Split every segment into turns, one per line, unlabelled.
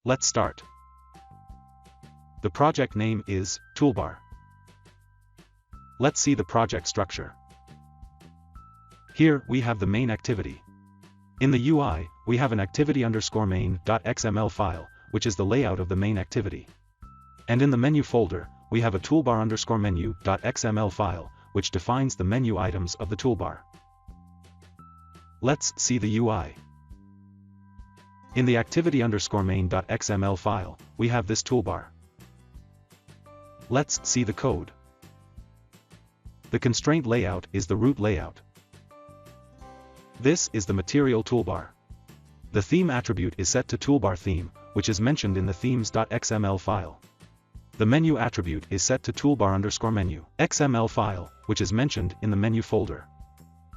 Let's start. The project name is Toolbar. Let's see the project structure. Here we have the main activity. In the UI, we have an activity_main.xml file, which is the layout of the main activity. And in the menu folder, we have a toolbar_menu.xml file, which defines the menu items of the toolbar. Let's see the UI. In the activity_main.xml file, we have this toolbar. Let's see the code. The constraint layout is the root layout. This is the material toolbar. The theme attribute is set to toolbar theme, which is mentioned in the themes.xml file. The menu attribute is set to toolbar_menu XML file, which is mentioned in the menu folder.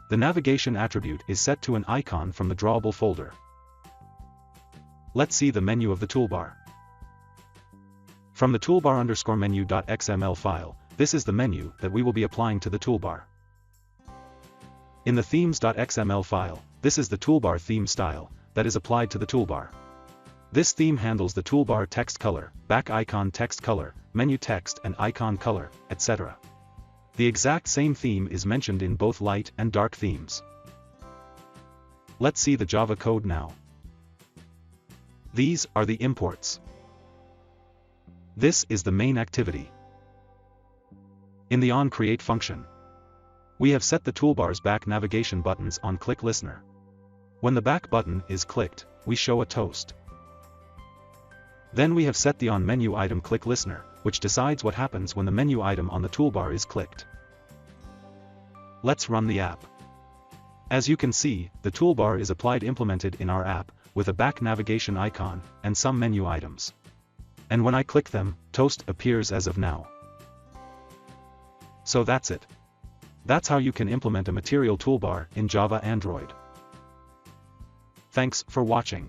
The navigation attribute is set to an icon from the drawable folder. Let's see the menu of the toolbar. From the toolbar_menu.xml file, this is the menu that we will be applying to the toolbar. In the themes.xml file, this is the toolbar theme style that is applied to the toolbar. This theme handles the toolbar text color, back icon text color, menu text and icon color, etc. The exact same theme is mentioned in both light and dark themes. Let's see the Java code now. These are the imports. This is the main activity. In the onCreate function, we have set the toolbar's back navigation buttons on click listener. When the back button is clicked, we show a toast. Then we have set the on menu item click listener, which decides what happens when the menu item on the toolbar is clicked. Let's run the app. As you can see, the toolbar is applied implemented in our app, with a back navigation icon, and some menu items. And when I click them, toast appears as of now. So that's it. That's how you can implement a material toolbar in Java Android. Thanks for watching.